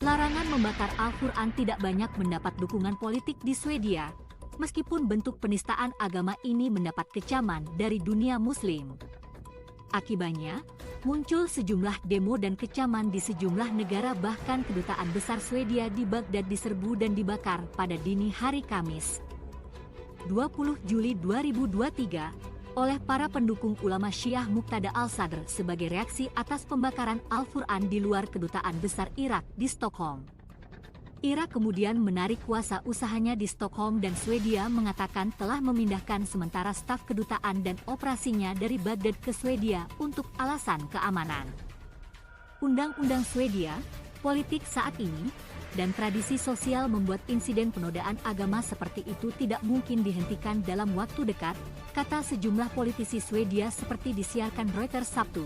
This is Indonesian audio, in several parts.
Larangan membakar Al-Quran tidak banyak mendapat dukungan politik di Swedia, meskipun bentuk penistaan agama ini mendapat kecaman dari dunia Muslim. Akibatnya, muncul sejumlah demo dan kecaman di sejumlah negara, bahkan kedutaan besar Swedia di Baghdad diserbu dan dibakar pada dini hari Kamis, 20 Juli 2023, oleh para pendukung ulama Syiah Muqtada al-Sadr sebagai reaksi atas pembakaran Al-Quran di luar kedutaan besar Irak di Stockholm. Irak kemudian menarik kuasa usahanya di Stockholm dan Swedia mengatakan telah memindahkan sementara staf kedutaan dan operasinya dari Baghdad ke Swedia untuk alasan keamanan. Undang-undang Swedia, politik saat ini, dan tradisi sosial membuat insiden penodaan agama seperti itu tidak mungkin dihentikan dalam waktu dekat, kata sejumlah politisi Swedia seperti disiarkan Reuters Sabtu,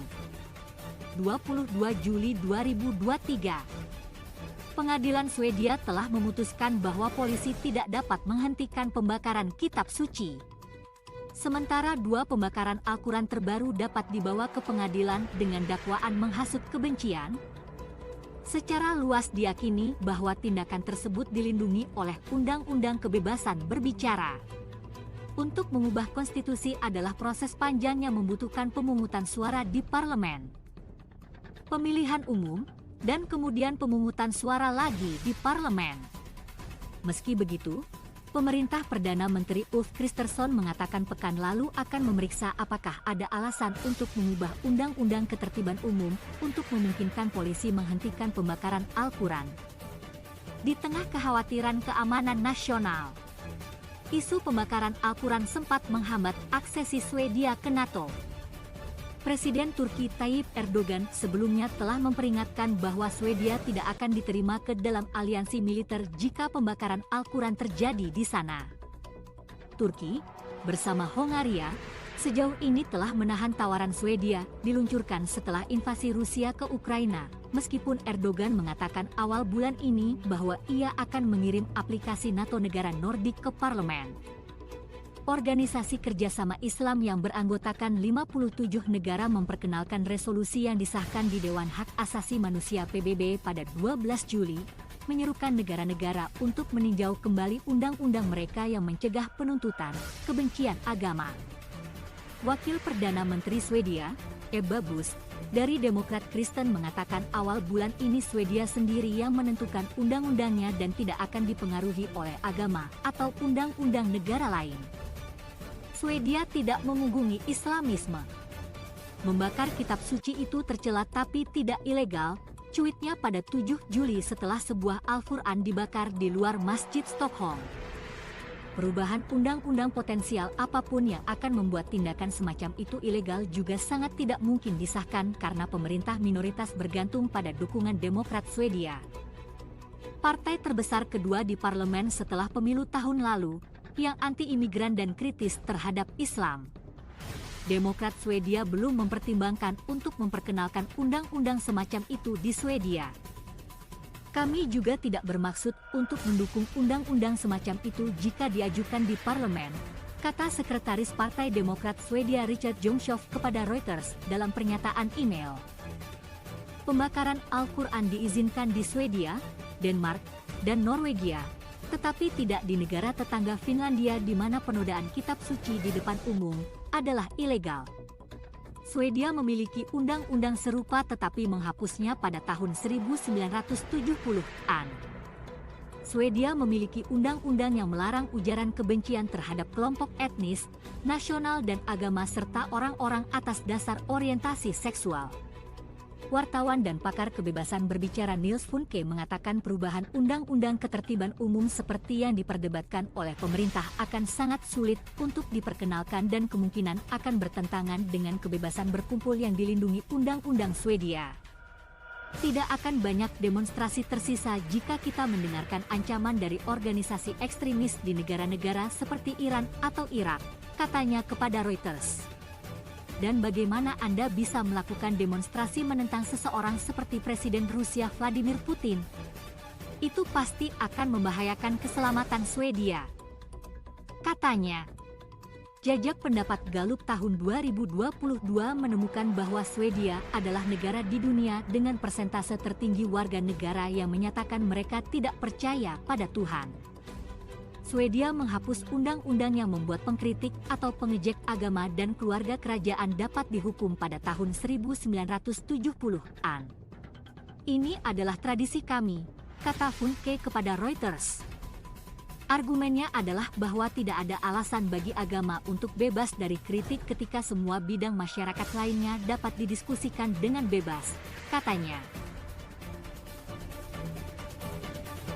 22 Juli 2023. Pengadilan Swedia telah memutuskan bahwa polisi tidak dapat menghentikan pembakaran kitab suci. Sementara dua pembakaran Al-Quran terbaru dapat dibawa ke pengadilan dengan dakwaan menghasut kebencian. Secara luas diyakini bahwa tindakan tersebut dilindungi oleh Undang-Undang Kebebasan Berbicara. Untuk mengubah konstitusi adalah proses panjang yang membutuhkan pemungutan suara di parlemen, pemilihan umum, dan kemudian pemungutan suara lagi di parlemen. Meski begitu, pemerintah Perdana Menteri Ulf Kristersson mengatakan pekan lalu akan memeriksa apakah ada alasan untuk mengubah Undang-Undang Ketertiban Umum untuk memungkinkan polisi menghentikan pembakaran Al-Quran. Di tengah kekhawatiran keamanan nasional, isu pembakaran Al-Quran sempat menghambat aksesi Swedia ke NATO. Presiden Turki Tayyip Erdogan sebelumnya telah memperingatkan bahwa Swedia tidak akan diterima ke dalam aliansi militer jika pembakaran Al-Quran terjadi di sana. Turki, bersama Hongaria, sejauh ini telah menahan tawaran Swedia diluncurkan setelah invasi Rusia ke Ukraina, meskipun Erdogan mengatakan awal bulan ini bahwa ia akan mengirim aplikasi NATO negara Nordik ke parlemen. Organisasi Kerjasama Islam yang beranggotakan 57 negara memperkenalkan resolusi yang disahkan di Dewan Hak Asasi Manusia PBB pada 12 Juli, menyerukan negara-negara untuk meninjau kembali undang-undang mereka yang mencegah penuntutan kebencian agama. Wakil Perdana Menteri Swedia, Ebba Busch, dari Demokrat Kristen mengatakan awal bulan ini Swedia sendiri yang menentukan undang-undangnya dan tidak akan dipengaruhi oleh agama atau undang-undang negara lain. Swedia tidak mengunggungi Islamisme. Membakar kitab suci itu tercela tapi tidak ilegal, cuitnya pada 7 Juli setelah sebuah Al-Quran dibakar di luar Masjid Stockholm. Perubahan undang-undang potensial apapun yang akan membuat tindakan semacam itu ilegal juga sangat tidak mungkin disahkan karena pemerintah minoritas bergantung pada dukungan Demokrat Swedia. Partai terbesar kedua di parlemen setelah pemilu tahun lalu, yang anti-imigran dan kritis terhadap Islam. Demokrat Swedia belum mempertimbangkan untuk memperkenalkan undang-undang semacam itu di Swedia. Kami juga tidak bermaksud untuk mendukung undang-undang semacam itu jika diajukan di parlemen, kata Sekretaris Partai Demokrat Swedia Richard Jomshof kepada Reuters dalam pernyataan email. Pembakaran Al-Quran diizinkan di Swedia, Denmark, dan Norwegia, tetapi tidak di negara tetangga Finlandia di mana penodaan kitab suci di depan umum adalah ilegal. Swedia memiliki undang-undang serupa tetapi menghapusnya pada tahun 1970-an. Swedia memiliki undang-undang yang melarang ujaran kebencian terhadap kelompok etnis, nasional dan agama serta orang-orang atas dasar orientasi seksual. Wartawan dan pakar kebebasan berbicara Niels Funke mengatakan perubahan Undang-Undang Ketertiban Umum seperti yang diperdebatkan oleh pemerintah akan sangat sulit untuk diperkenalkan dan kemungkinan akan bertentangan dengan kebebasan berkumpul yang dilindungi Undang-Undang Swedia. Tidak akan banyak demonstrasi tersisa jika kita mendengarkan ancaman dari organisasi ekstremis di negara-negara seperti Iran atau Irak, katanya kepada Reuters. Dan bagaimana Anda bisa melakukan demonstrasi menentang seseorang seperti Presiden Rusia Vladimir Putin? Itu pasti akan membahayakan keselamatan Swedia, katanya. Jajak pendapat Gallup tahun 2022 menemukan bahwa Swedia adalah negara di dunia dengan persentase tertinggi warga negara yang menyatakan mereka tidak percaya pada Tuhan. Swedia menghapus undang-undang yang membuat pengkritik atau pengejek agama dan keluarga kerajaan dapat dihukum pada tahun 1970-an. Ini adalah tradisi kami, kata Funke kepada Reuters. Argumennya adalah bahwa tidak ada alasan bagi agama untuk bebas dari kritik ketika semua bidang masyarakat lainnya dapat didiskusikan dengan bebas, katanya.